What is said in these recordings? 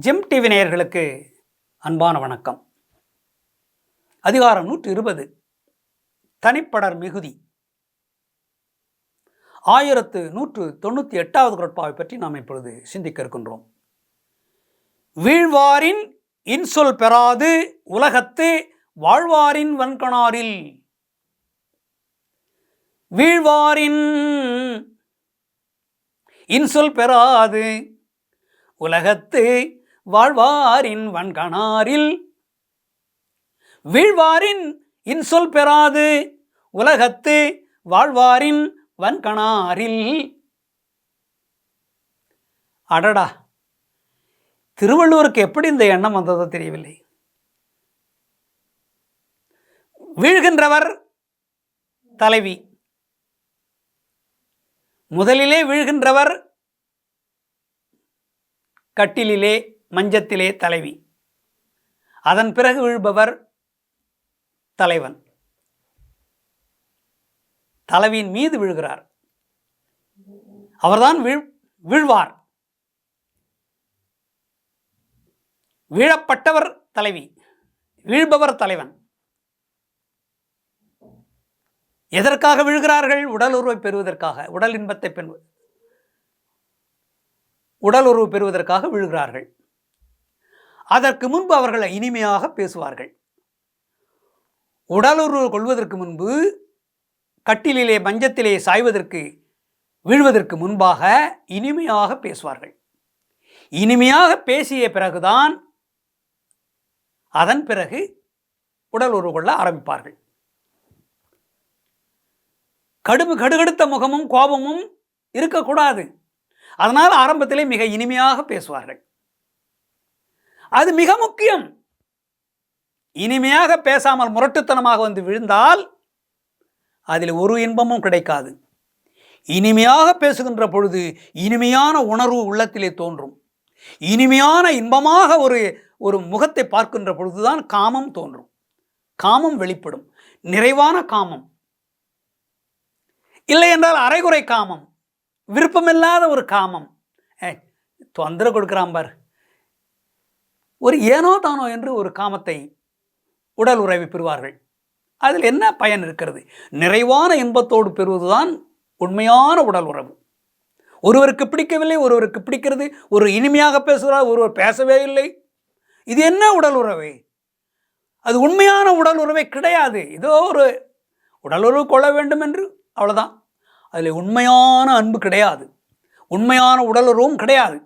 GeM TV நேயர்களுக்கு அன்பான வணக்கம். அதிகாரம் 120 தனிப்படர் மிகுதி. 1198வது குறட்பாவை பற்றி நாம் இப்பொழுது சிந்திக்க இருக்கின்றோம். வீழ்வாரின் இன்சொல் பெறாது உலகத்து வாழ்வாரின் வன்கணாரில். வீழ்வாரின் இன்சொல் பெறாது உலகத்து வாழ்வாரின் வன்கணாரில். வீழ்வாரின் இன்சொல் பெறாது உலகத்து வாழ்வாரின் வன்கணாரில். அடடா, திருவள்ளுவருக்கு எப்படி இந்த எண்ணம் வந்ததோ தெரியவில்லை. வீழ்கின்றவர் தலைவி. முதலிலே வீழ்கின்றவர் கட்டிலே மஞ்சத்திலே தலைவி. அதன் பிறகு வீழ்பவர் தலைவன். தலைவியின் மீது வீழ்கிறார். அவர்தான் வீழ்வார். வீழப்பட்டவர் தலைவி, வீழ்பவர் தலைவன். எதற்காக வீழ்கிறார்கள்? உடல் உறவை பெறுவதற்காக, உடல் இன்பத்தை உடல் உறவு பெறுவதற்காக வீழ்கிறார்கள். அதற்கு முன்பு அவர்கள் இனிமையாக பேசுவார்கள். உடல் உறவு கொள்வதற்கு முன்பு, கட்டிலே மஞ்சத்திலே சாய்வதற்கு வீழ்வதற்கு முன்பாக இனிமையாக பேசுவார்கள். இனிமையாக பேசிய பிறகுதான் அதன் பிறகு உடல் உறவு கொள்ள ஆரம்பிப்பார்கள். கடுகடுத்த முகமும் கோபமும் இருக்கக்கூடாது. அதனால் ஆரம்பத்திலே மிக இனிமையாக பேசுவார்கள். அது மிக முக்கியம். இனிமையாக பேசாமல் முரட்டுத்தனமாக வந்து விழுந்தால் அதில் ஒரு இன்பமும் கிடைக்காது. இனிமையாக பேசுகின்ற பொழுது இனிமையான உணர்வு உள்ளத்திலே தோன்றும். இனிமையான இன்பமாக ஒரு முகத்தை பார்க்கின்ற பொழுதுதான் காமம் தோன்றும். காமம் வெளிப்படும். நிறைவான காமம். இல்லை என்றால் அரைகுறை காமம், விருப்பமில்லாத ஒரு காமம். தொந்தரவு கொடுக்கிறான் பார், ஒரு ஏனோ தானோ என்று ஒரு காமத்தை உடல் உறவை பெறுவார்கள். அதில் என்ன பயன் இருக்கிறது? நிறைவான இன்பத்தோடு பெறுவதுதான் உண்மையான உடல் உறவு. ஒருவருக்கு பிடிக்கவில்லை, ஒருவருக்கு பிடிக்கிறது. ஒரு இனிமையாக பேசுகிறார், ஒருவர் பேசவே இல்லை. இது என்ன உடல் உறவே? அது உண்மையான உடல் உறவே கிடையாது. ஏதோ ஒரு உடல் உறவு கொள்ள வேண்டும் என்று, அவ்வளோதான். அதில் உண்மையான அன்பு கிடையாது, உண்மையான உடலுறவும் கிடையாது.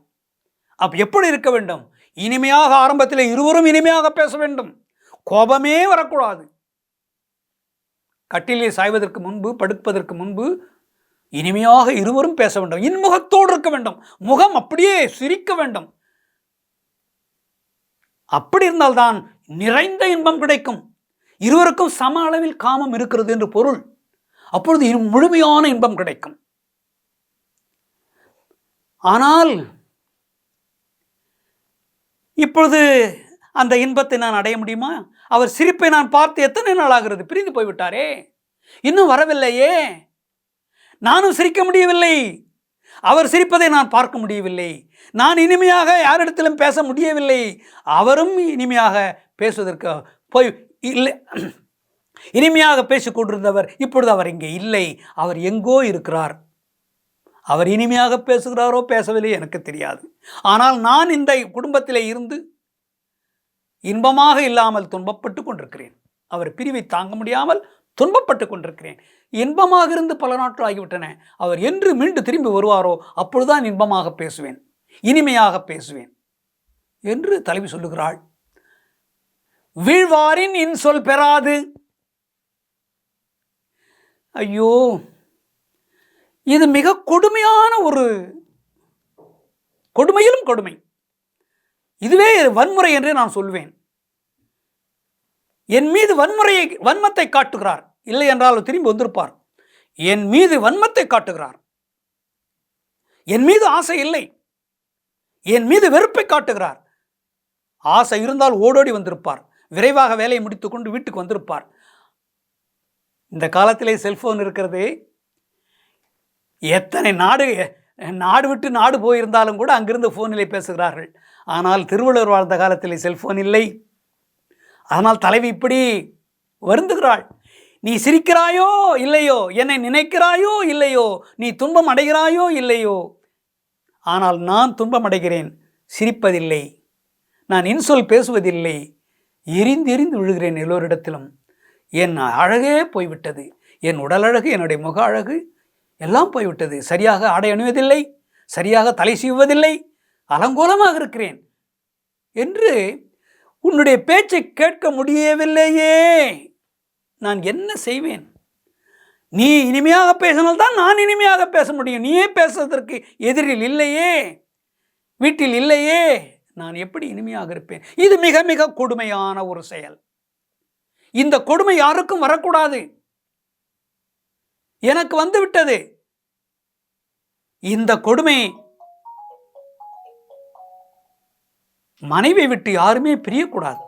அப்போ எப்படி இருக்க வேண்டும்? இனிமையாக ஆரம்பத்தில் இருவரும் இனிமையாக பேச வேண்டும். கோபமே வரக்கூடாது. கட்டிலே சாய்வதற்கு முன்பு, படுப்பதற்கு முன்பு இனிமையாக இருவரும் பேச வேண்டும். இன்முகத்தோடு இருக்க வேண்டும். முகம் அப்படியே சிரிக்க வேண்டும். அப்படி இருந்தால்தான் நிறைந்த இன்பம் கிடைக்கும். இருவருக்கும் சம அளவில் காமம் இருக்கிறது என்று பொருள். அப்பொழுது முழுமையான இன்பம் கிடைக்கும். ஆனால் இப்பொழுது அந்த இன்பத்தை நான் அடைய முடியுமா? அவர் சிரிப்பை நான் பார்த்து எத்தனை நாள் ஆகிறது? பிரிந்து போய்விட்டாரே, இன்னும் வரவில்லையே. நானும் சிரிக்க முடியவில்லை. அவர் சிரிப்பதை நான் பார்க்க முடியவில்லை. நான் இனிமையாக யாரிடத்திலும் பேச முடியவில்லை. அவரும் இனிமையாக பேசுவதற்கு போய் இல்லை, இனிமையாக பேசிக் கொண்டிருந்தவர் இப்பொழுது அவர் இங்கே இல்லை. அவர் எங்கோ இருக்கிறார். அவர் இனிமையாக பேசுகிறாரோ பேசவில்லை எனக்கு தெரியாது. ஆனால் நான் இந்த குடும்பத்திலே இருந்து இன்பமாக இல்லாமல் துன்பப்பட்டு கொண்டிருக்கிறேன். அவர் பிரிவை தாங்க முடியாமல் துன்பப்பட்டு கொண்டிருக்கிறேன். இன்பமாக இருந்து பல நாட்கள் ஆகிவிட்டன. அவர் என்று மீண்டு திரும்பி வருவாரோ அப்பொழுதுதான் இன்பமாக பேசுவேன், இனிமையாக பேசுவேன் என்று தலைவி சொல்லுகிறாள். வீழ்வாரின் இன்சொல் பெறாது. ஐயோ, இது மிக கொடுமையான ஒரு கொடுமையிலும் கொடுமை. இதுவே வன்முறை என்றே நான் சொல்வேன். என் மீது வன்மத்தை காட்டுகிறார். இல்லை என்றால் திரும்பி வந்திருப்பார். என் மீது வன்மத்தை காட்டுகிறார். என் மீது ஆசை இல்லை, என் மீது வெறுப்பை காட்டுகிறார். ஆசை இருந்தால் ஓடோடி வந்திருப்பார். விரைவாக வேலையை முடித்துக்கொண்டு வீட்டுக்கு வந்திருப்பார். இந்த காலத்திலே செல்போன் இருக்கிறது. எத்தனை நாடு விட்டு நாடு போயிருந்தாலும் கூட அங்கிருந்து ஃபோனிலே பேசுகிறார்கள். ஆனால் திருவள்ளுவர் வாழ்ந்த காலத்தில் செல்போன் இல்லை. ஆனால் தலைவி இப்படி வருந்துகிறாள். நீ சிரிக்கிறாயோ இல்லையோ, என்னை நினைக்கிறாயோ இல்லையோ, நீ துன்பம் அடைகிறாயோ இல்லையோ, ஆனால் நான் துன்பம் அடைகிறேன், சிரிப்பதில்லை, நான் இன்சொல் பேசுவதில்லை, எரிந்து எரிந்து விழுகிறேன் எல்லோரிடத்திலும். என் அழகே போய்விட்டது, என் உடல் அழகு, என்னுடைய முக அழகு எல்லாம் போய்விட்டது. சரியாக ஆடை அணிவதில்லை, சரியாக தலை சீவுவதில்லை, அலங்கோலமாக இருக்கிறேன் என்று உன்னுடைய பேச்சை கேட்க முடியவில்லையே, நான் என்ன செய்வேன்? நீ இனிமையாக பேசினால்தான் நான் இனிமையாக பேச முடியும். நீயே பேசுவதற்கு எதிரில் இல்லையே, வீட்டில் இல்லையே, நான் எப்படி இனிமையாக இருப்பேன்? இது மிக மிக கொடுமையான ஒரு செயல். இந்த கொடுமை யாருக்கும் வரக்கூடாது. எனக்கு வந்துவிட்டது. இந்த கொடுமை மனைவி விட்டு யாருமே பிரியக்கூடாது.